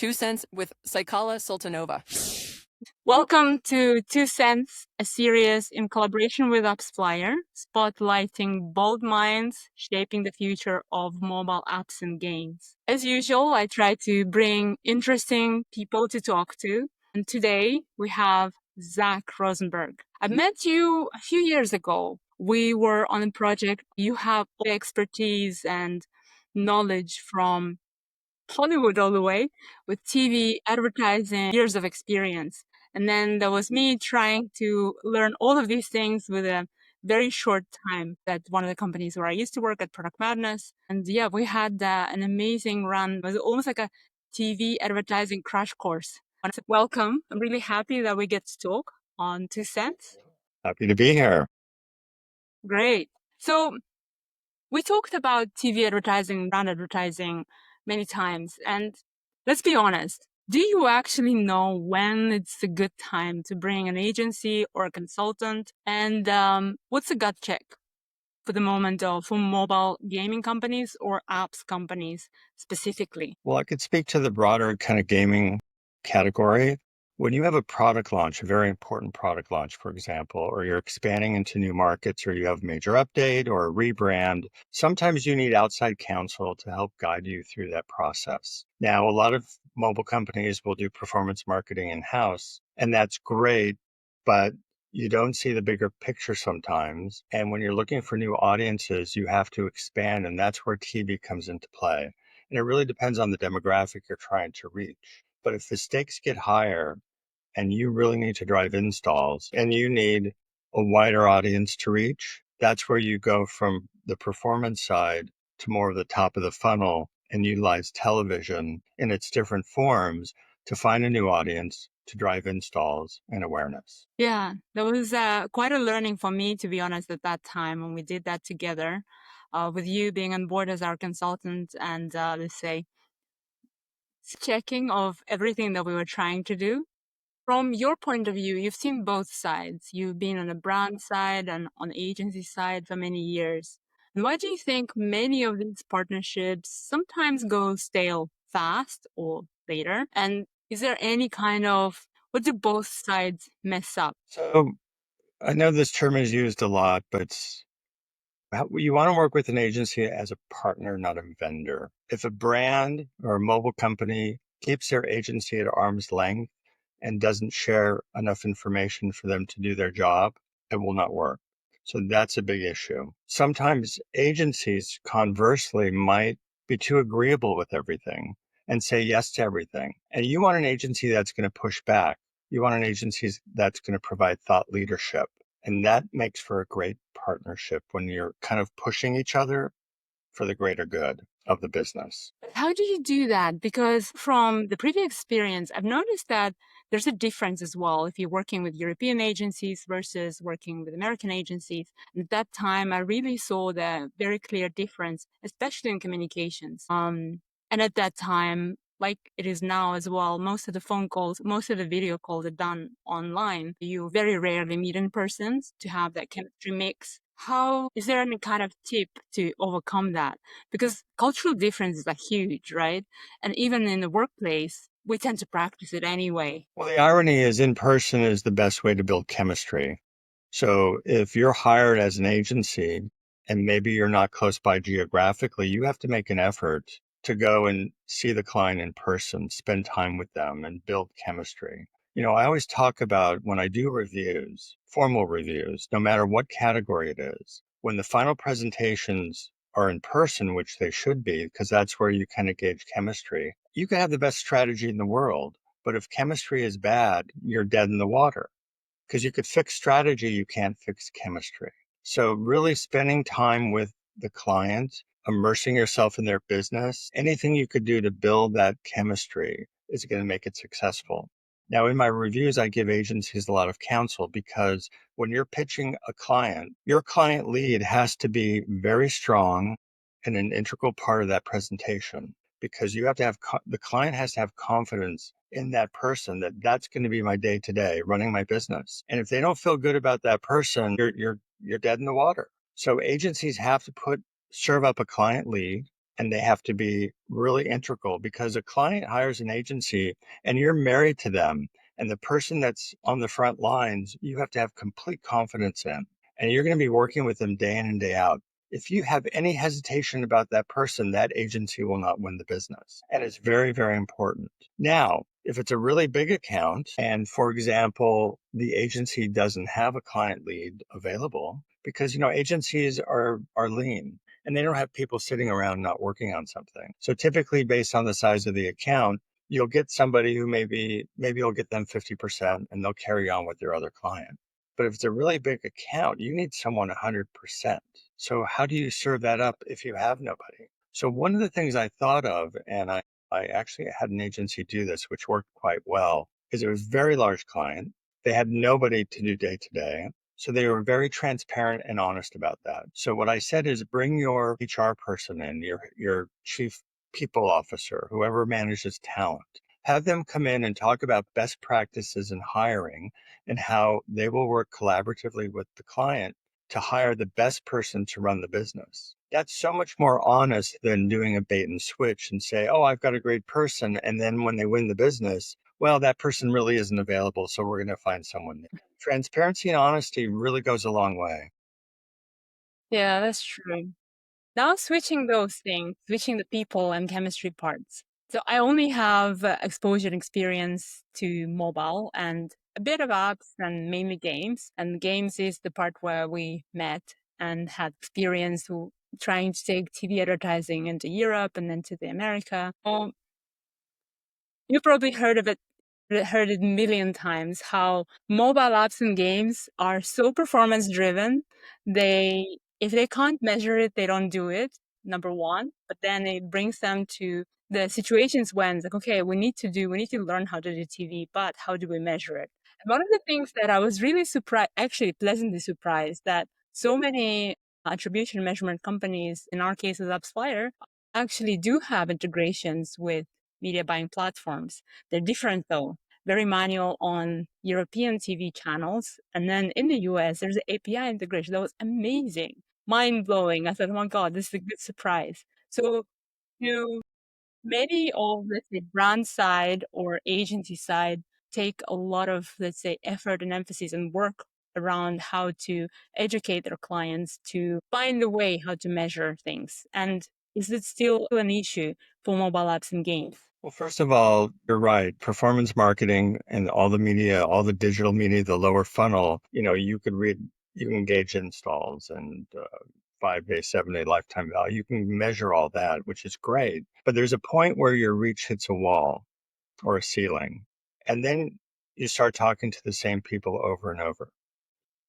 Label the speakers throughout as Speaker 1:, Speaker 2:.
Speaker 1: 2 Cents with Saikala Sultanova.
Speaker 2: Welcome to 2 Cents, a series in collaboration with Upsflyer, spotlighting bold minds shaping the future of mobile apps and games. As usual, I try to bring interesting people to talk to, and today we have Zach Rosenberg. I met you a few years ago. We were on a project. You have expertise and knowledge from Hollywood all the way with TV, advertising, years of experience. And then there was me trying to learn all of these things with a very short time at one of the companies where I used to work at Product Madness. And yeah, we had an amazing run. It was almost like a TV advertising crash course. Welcome. I'm really happy that we get to talk on 2 Cents.
Speaker 3: Happy to be here.
Speaker 2: Great. So we talked about TV advertising, brand advertising many times. And let's be honest, do you actually know when it's a good time to bring an agency or a consultant? And what's a gut check for the moment for mobile gaming companies or apps companies specifically?
Speaker 3: Well, I could speak to the broader kind of gaming category. When you have a product launch, a very important product launch, for example, or you're expanding into new markets, or you have a major update or a rebrand, sometimes you need outside counsel to help guide you through that process. Now, a lot of mobile companies will do performance marketing in-house, and that's great, but you don't see the bigger picture sometimes. And when you're looking for new audiences, you have to expand, and that's where TV comes into play. And it really depends on the demographic you're trying to reach. But if the stakes get higher, and you really need to drive installs and you need a wider audience to reach, that's where you go from the performance side to more of the top of the funnel and utilize television in its different forms to find a new audience, to drive installs and awareness.
Speaker 2: Yeah, that was quite a learning for me, to be honest, at that time when we did that together, with you being on board as our consultant and let's say checking of everything that we were trying to do. From your point of view, you've seen both sides. You've been on the brand side and on the agency side for many years. And why do you think many of these partnerships sometimes go stale fast or later? And is there any kind of, what do both sides mess up?
Speaker 3: So I know this term is used a lot, but you want to work with an agency as a partner, not a vendor. If a brand or a mobile company keeps their agency at arm's length and doesn't share enough information for them to do their job, it will not work. So that's a big issue. Sometimes agencies, conversely, might be too agreeable with everything and say yes to everything. And you want an agency that's going to push back. You want an agency that's going to provide thought leadership. And that makes for a great partnership when you're kind of pushing each other for the greater good of the business.
Speaker 2: How do you do that? Because from the previous experience, I've noticed that there's a difference as well if you're working with European agencies versus working with American agencies. And at that time, I really saw the very clear difference, especially in communications. And at that time, like it is now as well, most of the phone calls, most of the video calls are done online. You very rarely meet in person to have that chemistry mix. How is there any kind of tip to overcome that? Because cultural differences are huge, right? And even in the workplace, we tend to practice it anyway.
Speaker 3: Well, the irony is in person is the best way to build chemistry. So if you're hired as an agency and maybe you're not close by geographically, you have to make an effort to go and see the client in person, spend time with them and build chemistry. You know, I always talk about when I do reviews, formal reviews, no matter what category it is, when the final presentations are in person, which they should be, because that's where you kind of gauge chemistry. You can have the best strategy in the world, but if chemistry is bad, you're dead in the water. Because you could fix strategy, you can't fix chemistry. So really spending time with the client, immersing yourself in their business, anything you could do to build that chemistry is going to make it successful. Now, in my reviews, I give agencies a lot of counsel because when you're pitching a client, your client lead has to be very strong and an integral part of that presentation because you have to have, the client has to have confidence in that person that that's going to be my day to day running my business. And if they don't feel good about that person, you're dead in the water. So agencies have to serve up a client lead and they have to be really integral because a client hires an agency and you're married to them. And the person that's on the front lines, you have to have complete confidence in. And you're going to be working with them day in and day out. If you have any hesitation about that person, that agency will not win the business. And it's very, very important. Now, if it's a really big account and, for example, the agency doesn't have a client lead available because, agencies are lean and they don't have people sitting around not working on something. So typically based on the size of the account, you'll get somebody who maybe you'll get them 50% and they'll carry on with their other client. But if it's a really big account, you need someone 100%. So how do you serve that up if you have nobody? So one of the things I thought of, and I actually had an agency do this, which worked quite well, is it was a very large client. They had nobody to do day to day. So they were very transparent and honest about that. So what I said is bring your HR person in, your chief people officer, whoever manages talent. Have them come in and talk about best practices in hiring and how they will work collaboratively with the client to hire the best person to run the business. That's so much more honest than doing a bait and switch and say, oh, I've got a great person. And then when they win the business, well, that person really isn't available. So we're going to find someone new. Transparency and honesty really goes a long way.
Speaker 2: Yeah, that's true. Now switching those things, switching the people and chemistry parts. So I only have exposure and experience to mobile and a bit of apps and mainly games. And games is the part where we met and had experience trying to take TV advertising into Europe and then to the America. You probably heard of it, heard it a million times, how mobile apps and games are so performance driven. If they can't measure it, they don't do it, number one. But then it brings them to the situations when it's like, okay, we need to learn how to do TV, but how do we measure it? And one of the things that I was really surprised, actually pleasantly surprised, that so many attribution measurement companies, in our case as AppsFlyer, actually do have integrations with media buying platforms. They're different though, very manual on European TV channels. And then in the US, there's an API integration that was amazing, mind blowing. I thought, oh my God, this is a good surprise. So, maybe all, let's say, brand side or agency side take a lot of, let's say, effort and emphasis and work around how to educate their clients to find a way how to measure things. And is it still an issue for mobile apps and games?
Speaker 3: Well, first of all, you're right. Performance marketing and all the media, all the digital media, the lower funnel, you can engage installs and 5-day, 7-day lifetime value. You can measure all that, which is great. But there's a point where your reach hits a wall or a ceiling. And then you start talking to the same people over and over.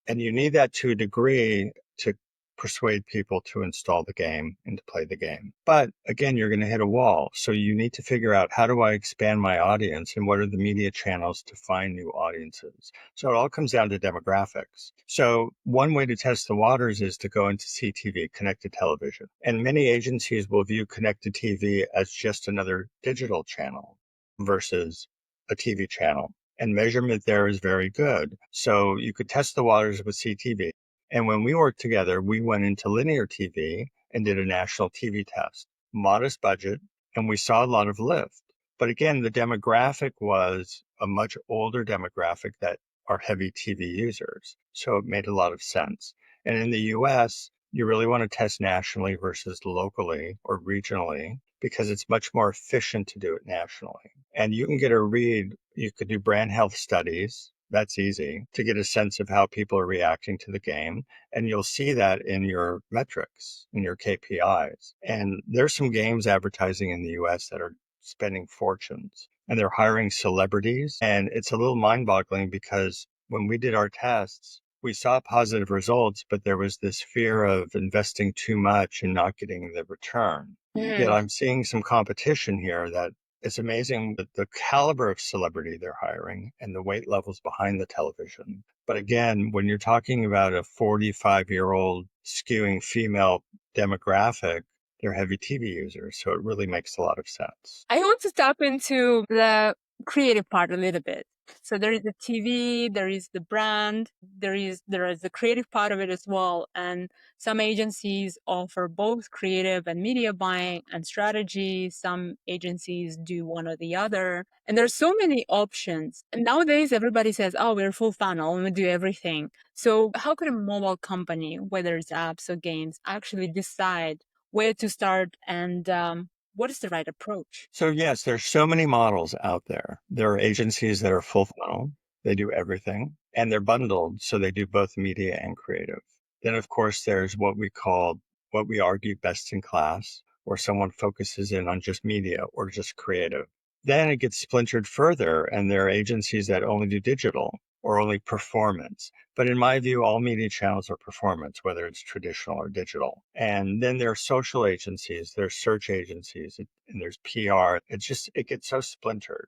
Speaker 3: And you need that to a degree to persuade people to install the game and to play the game. But again, you're going to hit a wall. So you need to figure out, how do I expand my audience and what are the media channels to find new audiences? So it all comes down to demographics. So one way to test the waters is to go into CTV, connected television. And many agencies will view connected TV as just another digital channel versus a TV channel. And measurement there is very good. So you could test the waters with CTV. And when we worked together, we went into linear TV and did a national TV test, modest budget, and we saw a lot of lift. But again, the demographic was a much older demographic that are heavy TV users. So it made a lot of sense. And in the US, you really want to test nationally versus locally or regionally because it's much more efficient to do it nationally. And you can get a read. You could do brand health studies. That's easy to get a sense of how people are reacting to the game. And you'll see that in your metrics, in your KPIs. And there's some games advertising in the US that are spending fortunes and they're hiring celebrities. And it's a little mind boggling because when we did our tests, we saw positive results, but there was this fear of investing too much and not getting the return. Yet I'm seeing some competition here that it's amazing the caliber of celebrity they're hiring and the weight levels behind the television. But again, when you're talking about a 45-year-old skewing female demographic, they're heavy TV users. So it really makes a lot of sense.
Speaker 2: I want to tap into the creative part a little bit. So there is the TV, there is the brand, there is the creative part of it as well. And some agencies offer both creative and media buying and strategy. Some agencies do one or the other. And there's so many options. And nowadays everybody says, oh, we're full funnel and we do everything. So how could a mobile company, whether it's apps or games, actually decide where to start and what is the right approach?
Speaker 3: So yes, there's so many models out there. There are agencies that are full funnel. They do everything and they're bundled. So they do both media and creative. Then of course, there's what we argue best in class, where someone focuses in on just media or just creative. Then it gets splintered further and there are agencies that only do digital or only performance. But in my view, all media channels are performance, whether it's traditional or digital. And then there are social agencies, there's search agencies, and there's PR. It gets so splintered.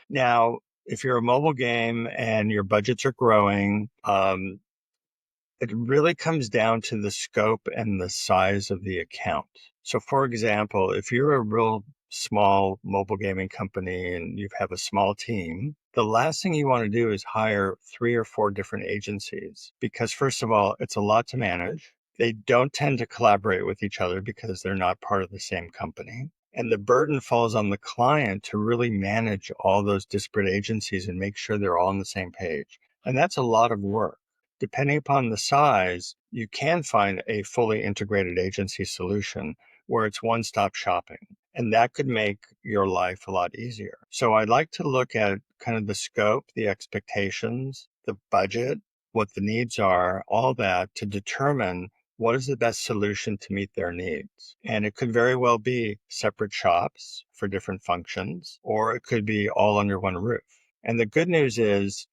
Speaker 3: Now, if you're a mobile game and your budgets are growing, it really comes down to the scope and the size of the account. So, for example, if you're a real small mobile gaming company and you have a small team, the last thing you want to do is hire 3 or 4 different agencies because, first of all, it's a lot to manage. They don't tend to collaborate with each other because they're not part of the same company. And the burden falls on the client to really manage all those disparate agencies and make sure they're all on the same page. And that's a lot of work. Depending upon the size, you can find a fully integrated agency solution where it's one-stop shopping. And that could make your life a lot easier. So I'd like to look at kind of the scope, the expectations, the budget, what the needs are, all that to determine what is the best solution to meet their needs. And it could very well be separate shops for different functions, or it could be all under one roof. And the good news is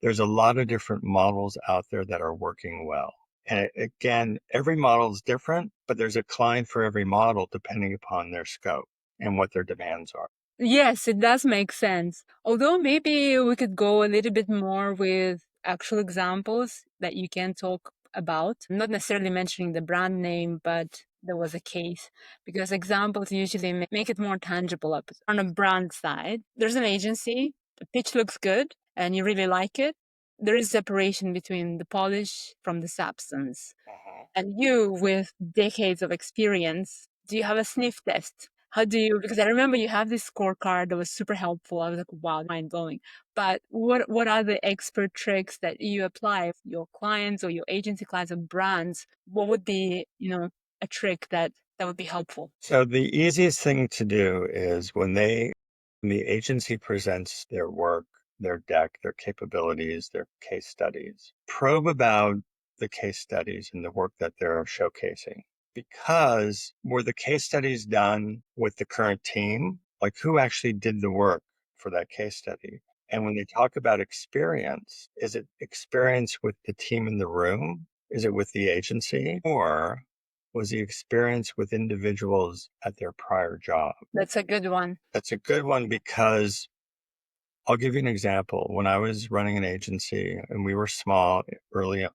Speaker 3: there's a lot of different models out there that are working well. And again, every model is different, but there's a client for every model depending upon their scope and what their demands are.
Speaker 2: Yes, it does make sense. Although maybe we could go a little bit more with actual examples that you can talk about. Not necessarily mentioning the brand name, but there was a case because examples usually make it more tangible up on a brand side. There's an agency, the pitch looks good and you really like it. There is separation between the polish from the substance. And you, with decades of experience, do you have a sniff test? How do you, because I remember you have this scorecard that was super helpful. I was like, wow, mind blowing. But what are the expert tricks that you apply for your clients or your agency clients or brands? What would be, a trick that would be helpful?
Speaker 3: So the easiest thing to do is when the agency presents their work, their deck, their capabilities, their case studies, probe about the case studies and the work that they're showcasing. Because were the case studies done with the current team? Like who actually did the work for that case study? And when they talk about experience, is it experience with the team in the room? Is it with the agency? Or was the experience with individuals at their prior job?
Speaker 2: That's a good one.
Speaker 3: That's a good one because I'll give you an example. When I was running an agency and we were small early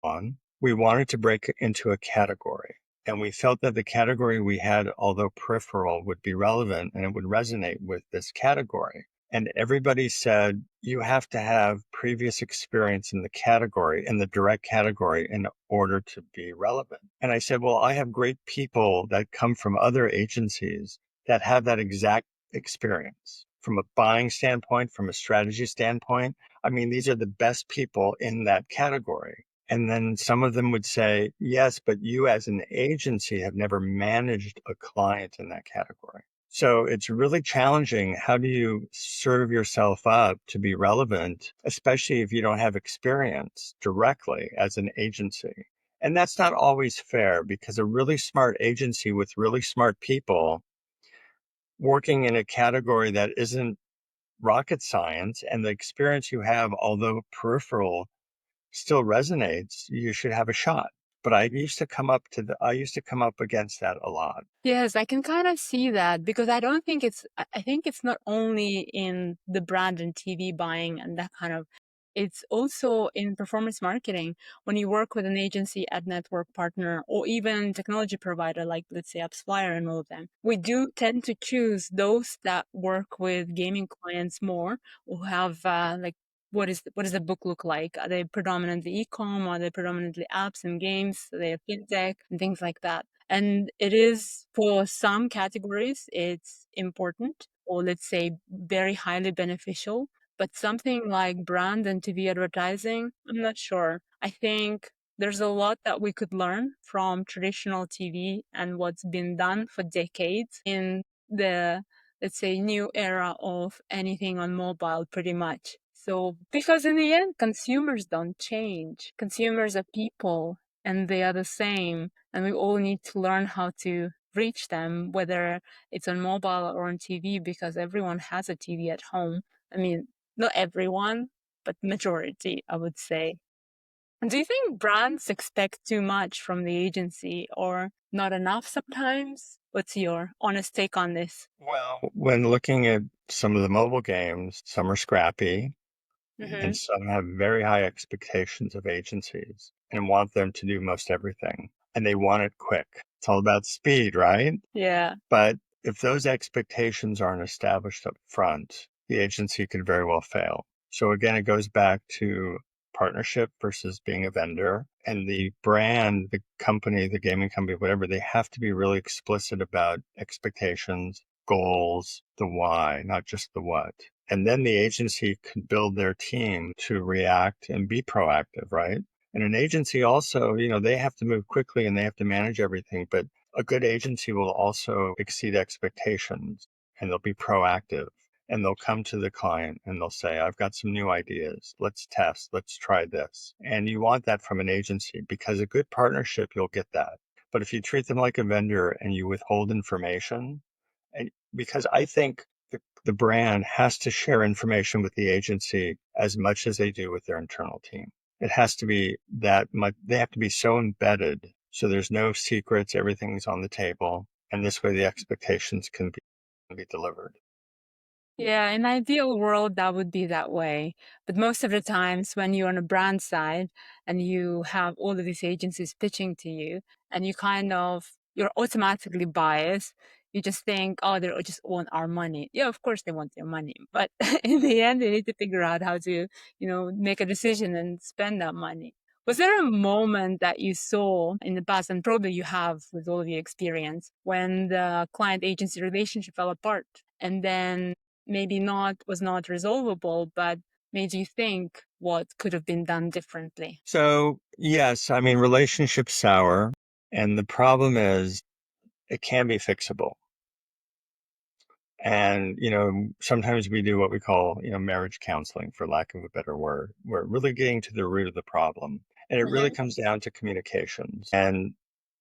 Speaker 3: on, we wanted to break into a category. And we felt that the category we had, although peripheral, would be relevant and it would resonate with this category. And everybody said, you have to have previous experience in the category, in the direct category, in order to be relevant. And I said, well, I have great people that come from other agencies that have that exact experience from a buying standpoint, from a strategy standpoint. I mean, these are the best people in that category. And then some of them would say, yes, but you as an agency have never managed a client in that category. So it's really challenging. How do you serve yourself up to be relevant, especially if you don't have experience directly as an agency? And that's not always fair because a really smart agency with really smart people working in a category that isn't rocket science and the experience you have, although peripheral, still resonates, you should have a shot. But I used to come up against that a lot.
Speaker 2: Yes, I can kind of see that because I think it's not only in the brand and TV buying and that kind of it's also in performance marketing. When you work with an agency, ad network partner, or even technology provider, like let's say AppsFlyer and all of them, we do tend to choose those that work with gaming clients more, who have like, what does the book look like? Are they predominantly e-com? Are they predominantly apps and games? Are they fintech and things like that? And it is, for some categories, it's important, or let's say very highly beneficial. But something like brand and TV advertising, I'm not sure. I think there's a lot that we could learn from traditional TV and what's been done for decades in the, let's say, new era of anything on mobile, pretty much. So, because in the end, consumers don't change. Consumers are people and they are the same. And we all need to learn how to reach them, whether it's on mobile or on TV, because everyone has a TV at home. I mean, not everyone, but majority, I would say. Do you think brands expect too much from the agency or not enough sometimes? What's your honest take on this?
Speaker 3: Well, when looking at some of the mobile games, some are scrappy
Speaker 2: Mm-hmm.
Speaker 3: and some have very high expectations of agencies and want them to do most everything. And they want it quick. It's all about speed, right?
Speaker 2: Yeah.
Speaker 3: But if those expectations aren't established up front, the agency could very well fail. So again, it goes back to partnership versus being a vendor. And the brand, the company, the gaming company, whatever, they have to be really explicit about expectations, goals, the why, not just the what. And then the agency can build their team to react and be proactive, right? And an agency also, they have to move quickly and they have to manage everything, but a good agency will also exceed expectations and they'll be proactive and they'll come to the client and they'll say, I've got some new ideas. Let's test. Let's try this. And you want that from an agency, because a good partnership, you'll get that. But if you treat them like a vendor and you withhold information, and because I think the brand has to share information with the agency as much as they do with their internal team. It has to be that much. They have to be so embedded, so there's no secrets. Everything's on the table, and this way the expectations can be delivered.
Speaker 2: Yeah, in ideal world, that would be that way. But most of the times when you're on a brand side and you have all of these agencies pitching to you and you're automatically biased, you just think, oh, they just want our money. Yeah, of course they want your money. But in the end, they need to figure out how to, make a decision and spend that money. Was there a moment that you saw in the past, and probably you have with all of your experience, when the client agency relationship fell apart? And then maybe was not resolvable, but made you think what could have been done differently.
Speaker 3: So yes, I mean, relationships sour, and the problem is it can be fixable. And, sometimes we do what we call, marriage counseling, for lack of a better word. We're really getting to the root of the problem. And it really
Speaker 2: Mm-hmm.
Speaker 3: comes down to communications. And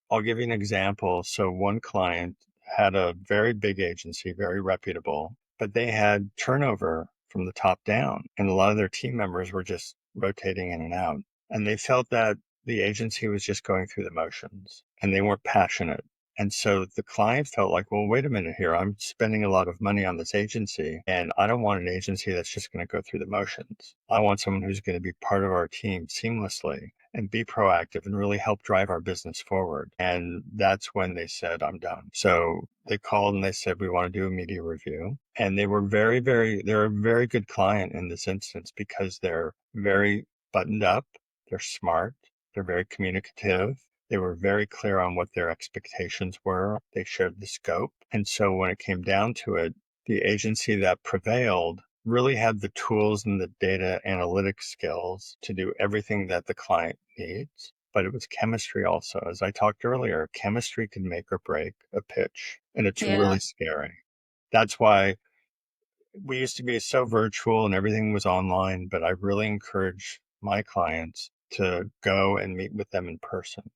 Speaker 3: I'll give you an example. So one client had a very big agency, very reputable, but they had turnover from the top down. And a lot of their team members were just rotating in and out. And they felt that the agency was just going through the motions and they weren't passionate. And so the client felt like, well, wait a minute here. I'm spending a lot of money on this agency, and I don't want an agency that's just going to go through the motions. I want someone who's going to be part of our team seamlessly and be proactive and really help drive our business forward. And that's when they said, I'm done. So they called and they said, we want to do a media review. And they were they're a very good client in this instance, because they're very buttoned up. They're smart. They're very communicative. They were very clear on what their expectations were. They shared the scope. And so when it came down to it, the agency that prevailed really had the tools and the data analytics skills to do everything that the client needs. But it was chemistry also. As I talked earlier, chemistry can make or break a pitch, and it's
Speaker 2: Yeah.
Speaker 3: really scary. That's why we used to be so virtual and everything was online, but I really encourage my clients to go and meet with them in person.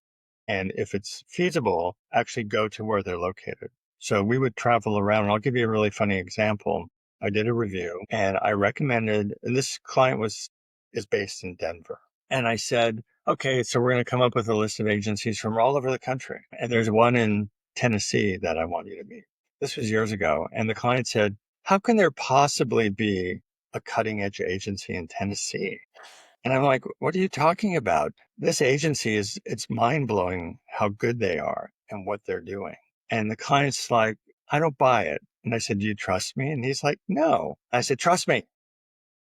Speaker 3: And if it's feasible, actually go to where they're located. So we would travel around. And I'll give you a really funny example. I did a review and I recommended, and this client is based in Denver. And I said, okay, so we're going to come up with a list of agencies from all over the country. And there's one in Tennessee that I want you to meet. This was years ago. And the client said, how can there possibly be a cutting edge agency in Tennessee? And I'm like, what are you talking about? This agency it's mind blowing how good they are and what they're doing. And the client's like, I don't buy it. And I said, do you trust me? And he's like, no. I said, trust me.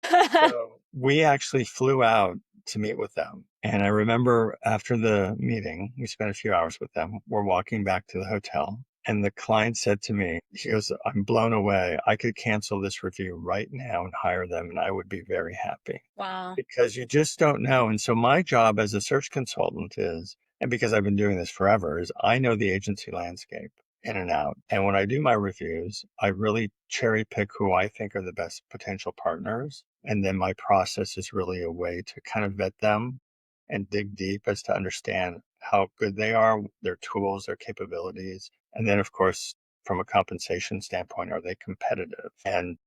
Speaker 3: So we actually flew out to meet with them. And I remember after the meeting, we spent a few hours with them. We're walking back to the hotel. And the client said to me, he goes, I'm blown away. I could cancel this review right now and hire them, and I would be very happy.
Speaker 2: Wow.
Speaker 3: Because you just don't know. And so my job as a search consultant is, and because I've been doing this forever, is I know the agency landscape in and out. And when I do my reviews, I really cherry pick who I think are the best potential partners. And then my process is really a way to kind of vet them and dig deep as to understand how good they are, their tools, their capabilities. And then, of course, from a compensation standpoint, are they competitive? And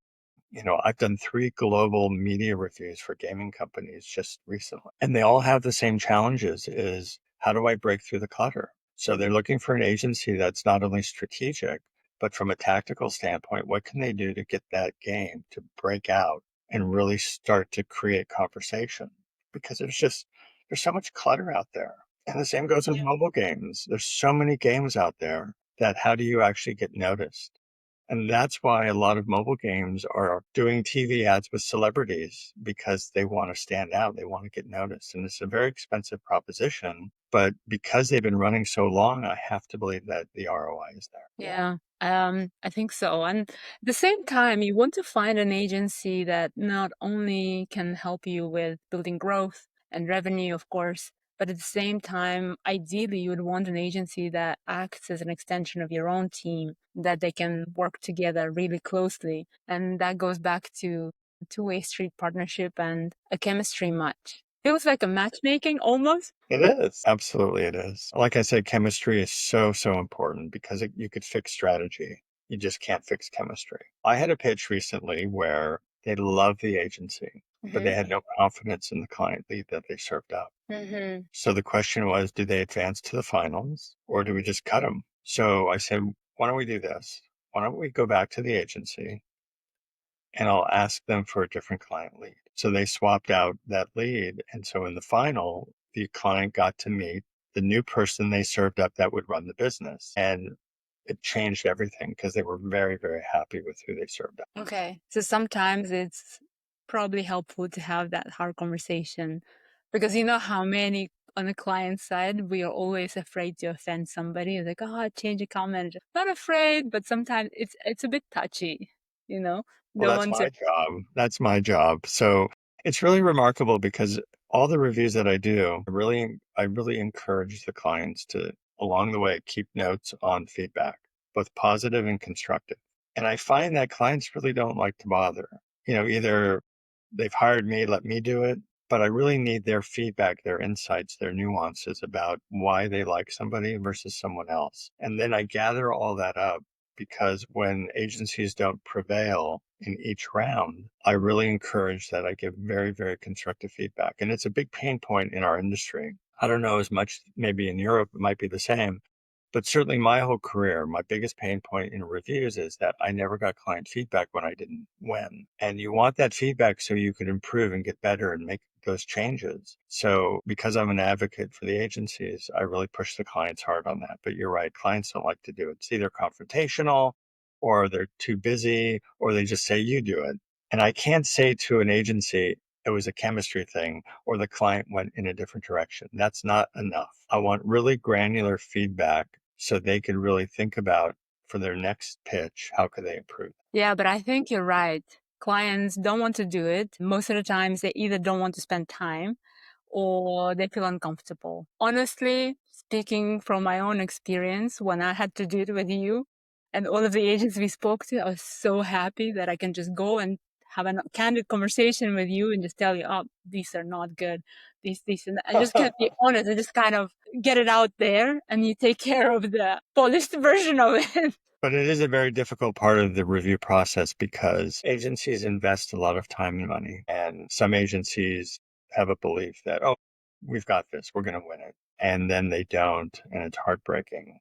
Speaker 3: I've done 3 global media reviews for gaming companies just recently, and they all have the same challenges is how do I break through the clutter? So they're looking for an agency that's not only strategic, but from a tactical standpoint, what can they do to get that game to break out and really start to create conversation? Because there's so much clutter out there. And the same goes with mobile games. There's so many games out there that how do you actually get noticed? And that's why a lot of mobile games are doing TV ads with celebrities because they want to stand out. They want to get noticed. And it's a very expensive proposition. But because they've been running so long, I have to believe that the ROI is there.
Speaker 2: Yeah, I think so. And at the same time, you want to find an agency that not only can help you with building growth and revenue, of course, but at the same time, ideally, you would want an agency that acts as an extension of your own team, that they can work together really closely. And that goes back to a two-way street partnership and a chemistry match. Feels like a matchmaking almost.
Speaker 3: It is. Absolutely, it is. Like I said, chemistry is so, so important because you could fix strategy. You just can't fix chemistry. I had a pitch recently where they loved the agency, but they had no confidence in the client lead that they served up.
Speaker 2: Mm-hmm.
Speaker 3: So the question was, do they advance to the finals or do we just cut them? So I said, why don't we do this? Why don't we go back to the agency and I'll ask them for a different client lead. So they swapped out that lead. And so in the final, the client got to meet the new person they served up that would run the business. And it changed everything because they were very, very happy with who they served up.
Speaker 2: Okay. So sometimes it's probably helpful to have that hard conversation because you know how many on the client side, we are always afraid to offend somebody. It's like, oh, change a comment. Not afraid, but sometimes it's a bit touchy, you know?
Speaker 3: Well,
Speaker 2: Don't
Speaker 3: that's
Speaker 2: want to.
Speaker 3: my job. That's my job. So it's really remarkable because all the reviews that I do, I really encourage the clients to, along the way, keep notes on feedback, both positive and constructive. And I find that clients really don't like to bother. Either they've hired me, let me do it, but I really need their feedback, their insights, their nuances about why they like somebody versus someone else. And then I gather all that up because when agencies don't prevail in each round, I really encourage that I give very, very constructive feedback. And it's a big pain point in our industry. I don't know as much, maybe in Europe, it might be the same. But certainly my whole career, my biggest pain point in reviews is that I never got client feedback when I didn't win. And you want that feedback so you can improve and get better and make those changes. So because I'm an advocate for the agencies, I really push the clients hard on that. But you're right, clients don't like to do it. It's either confrontational or they're too busy or they just say, you do it. And I can't say to an agency, it was a chemistry thing or the client went in a different direction. That's not enough. I want really granular feedback so they can really think about for their next pitch, how could they improve?
Speaker 2: Yeah, but I think you're right. Clients don't want to do it. Most of the times, they either don't want to spend time or they feel uncomfortable. Honestly, speaking from my own experience, when I had to do it with you and all of the agents we spoke to, I was so happy that I can just go and have a candid conversation with you and just tell you, oh, these are not good. These, and that. And just kind of be honest and just kind of get it out there and you take care of the polished version of it.
Speaker 3: But it is a very difficult part of the review process because agencies invest a lot of time and money. And some agencies have a belief that, oh, we've got this, we're going to win it. And then they don't. And it's heartbreaking.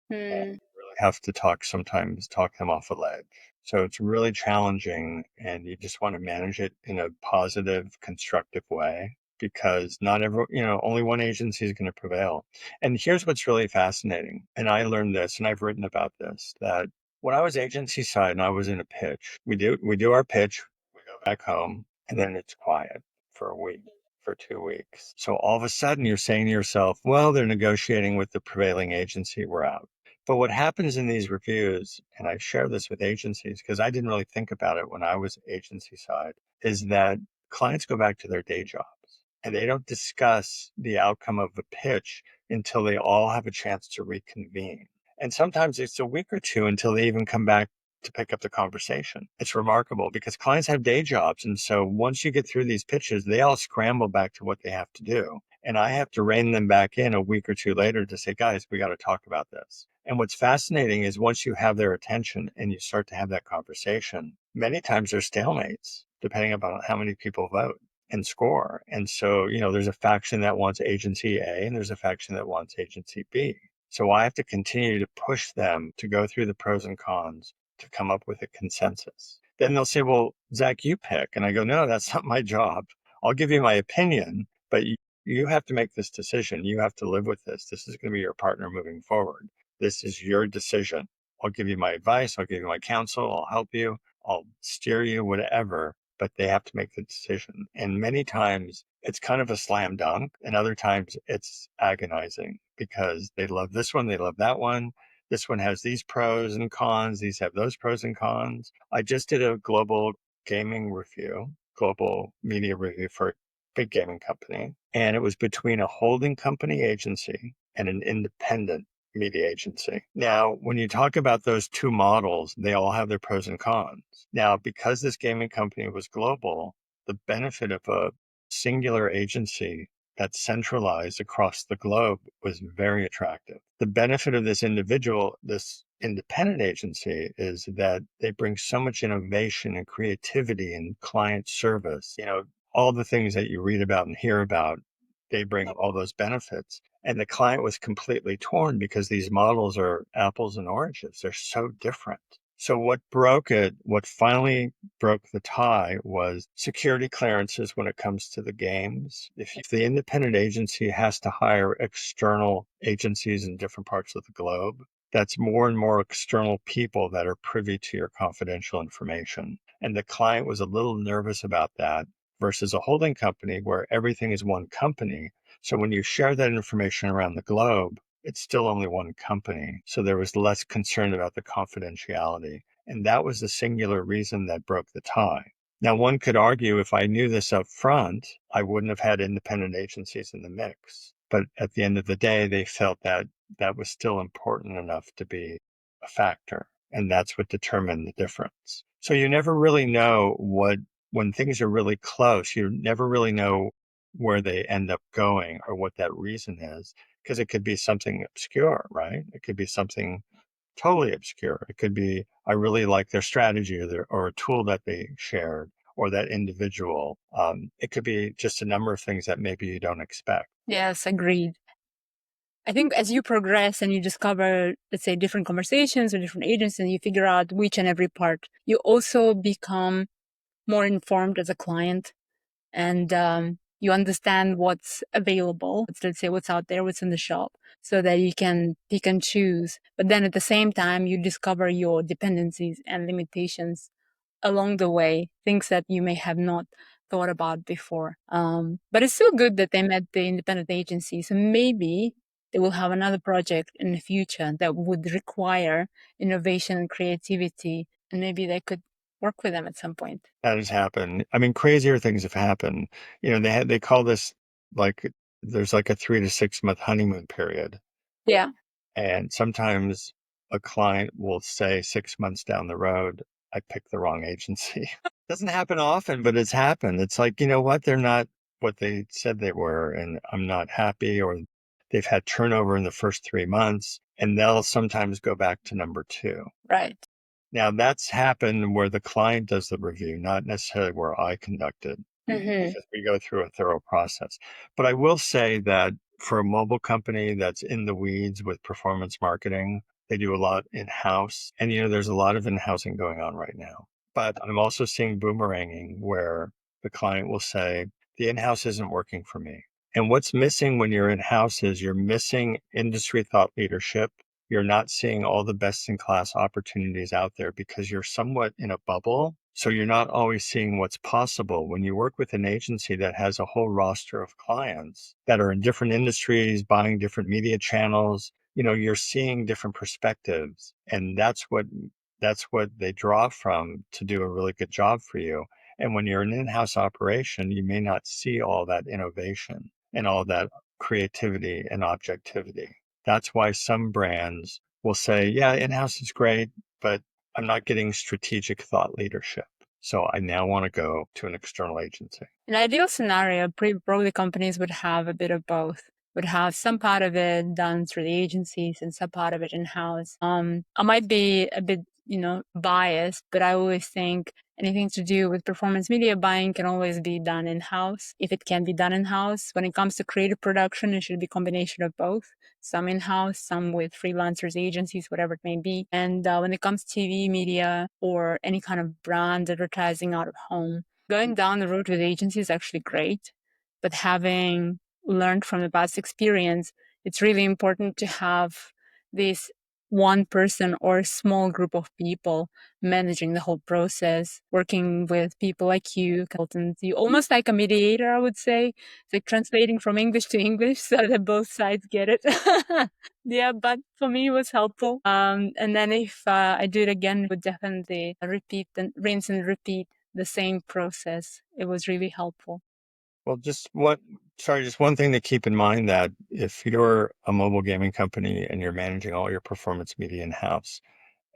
Speaker 3: And
Speaker 2: Hmm.
Speaker 3: really have to sometimes talk them off a ledge. So it's really challenging, and you just want to manage it in a positive, constructive way, because not every, only one agency is going to prevail. And here's what's really fascinating. And I learned this, and I've written about this, that when I was agency side and I was in a pitch, we do our pitch, we go back home, and then it's quiet for a week, for 2 weeks. So all of a sudden you're saying to yourself, well, they're negotiating with the prevailing agency, we're out. But what happens in these reviews, and I share this with agencies because I didn't really think about it when I was agency side, is that clients go back to their day jobs and they don't discuss the outcome of the pitch until they all have a chance to reconvene. And sometimes it's a week or two until they even come back to pick up the conversation. It's remarkable because clients have day jobs. And so once you get through these pitches, they all scramble back to what they have to do. And I have to rein them back in a week or two later to say, guys, we got to talk about this. And what's fascinating is once you have their attention and you start to have that conversation, many times there's stalemates, depending upon how many people vote and score. And so, there's a faction that wants agency A and there's a faction that wants agency B. So I have to continue to push them to go through the pros and cons to come up with a consensus. Then they'll say, well, Zach, you pick. And I go, no, that's not my job. I'll give you my opinion, but you have to make this decision. You have to live with this. This is going to be your partner moving forward. This is your decision. I'll give you my advice. I'll give you my counsel. I'll help you. I'll steer you, whatever, but they have to make the decision. And many times it's kind of a slam dunk, and other times it's agonizing because they love this one, they love that one. This one has these pros and cons, these have those pros and cons. I just did a global global media review for a big gaming company, and it was between a holding company agency and an independent media agency. Now, when you talk about those two models, they all have their pros and cons. Now, because this gaming company was global, the benefit of a singular agency that's centralized across the globe was very attractive. The benefit of this independent agency is that they bring so much innovation and creativity and client service. All the things that you read about and hear about, they bring all those benefits. And the client was completely torn because these models are apples and oranges. They're so different. So what finally broke the tie was security clearances when it comes to the games. If the independent agency has to hire external agencies in different parts of the globe, that's more and more external people that are privy to your confidential information. And the client was a little nervous about that versus a holding company where everything is one company. So when you share that information around the globe, it's still only one company. So there was less concern about the confidentiality. And that was the singular reason that broke the tie. Now, one could argue if I knew this up front, I wouldn't have had independent agencies in the mix. But at the end of the day, they felt that that was still important enough to be a factor. And that's what determined the difference. So you never really know when things are really close, you never really know where they end up going or what that reason is, because it could be something obscure, right? It could be something totally obscure. It could be, I really like their strategy or a tool that they shared or that individual. It could be just a number of things that maybe you don't expect.
Speaker 2: Yes, agreed. I think as you progress and you discover, let's say, different conversations or different agents and you figure out which and every part, you also become more informed as a client and you understand what's available. Let's say what's out there, what's in the shop, so that you can pick and choose. But then at the same time, you discover your dependencies and limitations along the way, things that you may have not thought about before. But it's still good that they met the independent agency. So maybe they will have another project in the future that would require innovation and creativity, and maybe they could work with them at some point.
Speaker 3: That has happened. I mean, crazier things have happened. They call this there's like a 3 to 6 month honeymoon period.
Speaker 2: Yeah.
Speaker 3: And sometimes a client will say 6 months down the road, I picked the wrong agency. Doesn't happen often, but it's happened. It's like, you know what? They're not what they said they were, and I'm not happy, or they've had turnover in the first 3 months, and they'll sometimes go back to number 2.
Speaker 2: Right.
Speaker 3: Now, that's happened where the client does the review, not necessarily where I conducted, because we go through a thorough process. But I will say that for a mobile company that's in the weeds with performance marketing, They do a lot in-house. And, there's a lot of in-housing going on right now. But I'm also seeing boomeranging where the client will say, the in-house isn't working for me. And what's missing when you're in-house is you're missing industry thought leadership. You're not seeing all the best in class opportunities out there because you're somewhat in a bubble. So you're not always seeing what's possible. When you work with an agency that has a whole roster of clients that are in different industries, buying different media channels, you're seeing different perspectives. And that's what they draw from to do a really good job for you. And when you're an in-house operation, you may not see all that innovation and all that creativity and objectivity. That's why some brands will say, yeah, in-house is great, but I'm not getting strategic thought leadership. So I now want to go to an external agency.
Speaker 2: In an ideal scenario, probably companies would have a bit of both. Would have some part of it done through the agencies and some part of it in-house. I might be a bit, biased, but I always think anything to do with performance media buying can always be done in-house. If it can be done in-house, when it comes to creative production, it should be a combination of both. Some in-house, some with freelancers, agencies, whatever it may be. And when it comes to TV media or any kind of brand advertising out of home, going down the road with agencies is actually great. But having learned from the past experience, it's really important to have this one person or small group of people managing the whole process, working with people like you, consultants, you almost like a mediator, I would say. It's like translating from English to English so that both sides get it. Yeah, but for me, it was helpful. And then if I do it again, I would definitely rinse and repeat the same process. It was really helpful.
Speaker 3: Well, just one thing to keep in mind that if you're a mobile gaming company and you're managing all your performance media in-house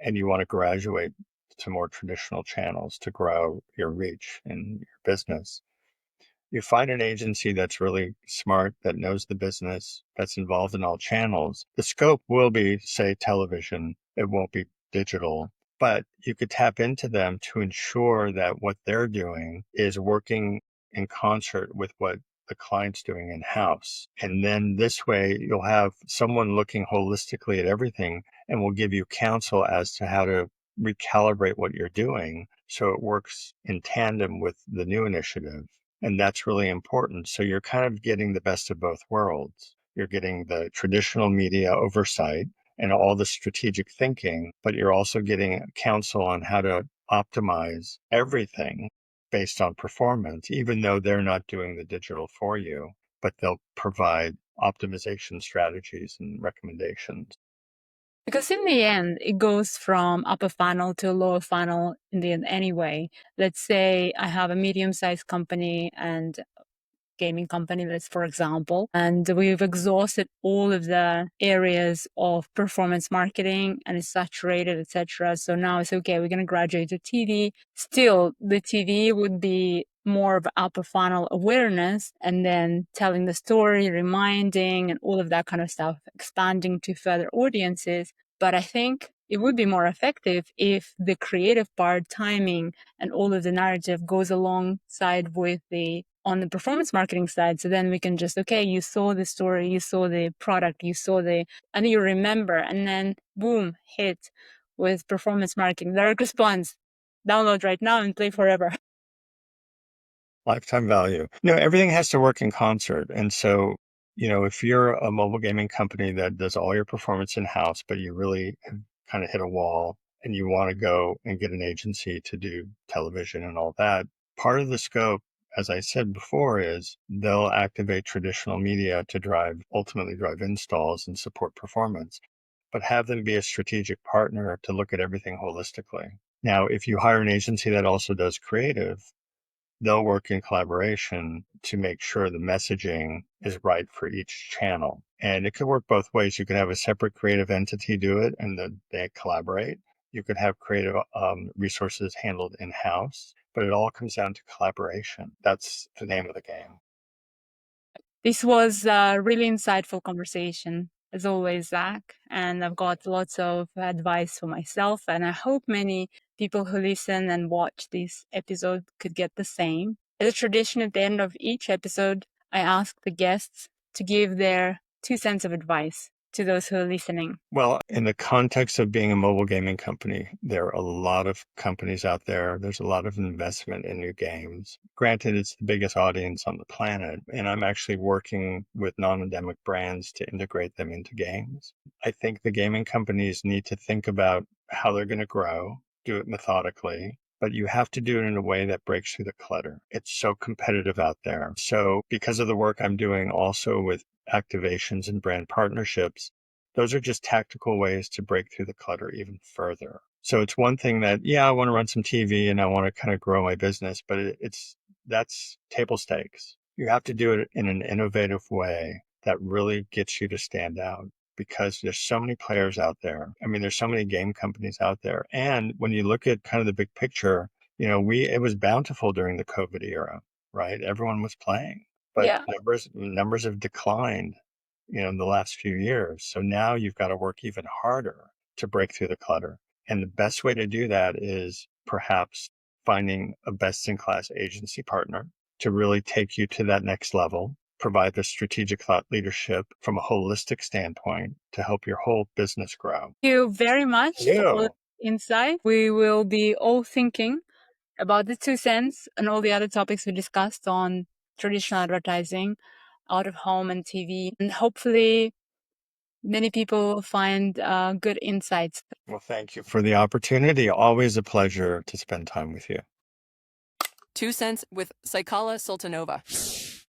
Speaker 3: and you want to graduate to more traditional channels to grow your reach in your business, you find an agency that's really smart, that knows the business, that's involved in all channels. The scope will be, say, television. It won't be digital, but you could tap into them to ensure that what they're doing is working in concert with what the client's doing in-house. And then this way you'll have someone looking holistically at everything and will give you counsel as to how to recalibrate what you're doing so it works in tandem with the new initiative. And that's really important. So you're kind of getting the best of both worlds. You're getting the traditional media oversight and all the strategic thinking, but you're also getting counsel on how to optimize everything based on performance, even though they're not doing the digital for you, but they'll provide optimization strategies and recommendations.
Speaker 2: Because in the end, it goes from upper funnel to lower funnel in the end anyway. Let's say I have a medium-sized company and gaming company, let's for example, and we've exhausted all of the areas of performance marketing and it's saturated, etc. So now it's okay, we're going to graduate to TV. Still, the TV would be more of upper funnel awareness and then telling the story, reminding, and all of that kind of stuff, expanding to further audiences. But I think it would be more effective if the creative part, timing, and all of the narrative goes alongside with on the performance marketing side. So then we can just, okay, you saw the story, you saw the product, and you remember, and then boom, hit with performance marketing. Direct response, download right now and play forever.
Speaker 3: Lifetime value. Everything has to work in concert. And so, if you're a mobile gaming company that does all your performance in-house, but you really have kind of hit a wall and you want to go and get an agency to do television and all that, part of the scope, as I said before, is they'll activate traditional media to ultimately drive installs and support performance, but have them be a strategic partner to look at everything holistically. Now, if you hire an agency that also does creative, they'll work in collaboration to make sure the messaging is right for each channel. And it could work both ways. You could have a separate creative entity do it and then they collaborate. You could have creative resources handled in-house, but it all comes down to collaboration. That's the name of the game.
Speaker 2: This was a really insightful conversation, as always, Zach. And I've got lots of advice for myself. And I hope many people who listen and watch this episode could get the same. As a tradition, at the end of each episode, I ask the guests to give their 2 cents of advice. to those who are listening?
Speaker 3: Well, in the context of being a mobile gaming company, there are a lot of companies out there. There's a lot of investment in new games. Granted, it's the biggest audience on the planet, and I'm actually working with non-endemic brands to integrate them into games. I think the gaming companies need to think about how they're going to grow, do it methodically, but you have to do it in a way that breaks through the clutter. It's so competitive out there. So because of the work I'm doing also with activations and brand partnerships, those are just tactical ways to break through the clutter even further. So it's one thing that, yeah, I want to run some TV and I want to kind of grow my business, but that's table stakes. You have to do it in an innovative way that really gets you to stand out because there's so many players out there. I mean, there's so many game companies out there. And when you look at kind of the big picture, it was bountiful during the COVID era, right? Everyone was playing, but
Speaker 2: Yeah.
Speaker 3: numbers have declined in the last few years. So now you've got to work even harder to break through the clutter. And the best way to do that is perhaps finding a best-in-class agency partner to really take you to that next level, provide the strategic thought leadership from a holistic standpoint to help your whole business grow.
Speaker 2: Thank you very much for all
Speaker 3: Yeah.
Speaker 2: the insight. We will be all thinking about the 2 cents and all the other topics we discussed on traditional advertising, out of home and TV, and hopefully many people will find good insights.
Speaker 3: Well, thank you for the opportunity. Always a pleasure to spend time with you.
Speaker 1: 2 Cents with Saikala Sultanova.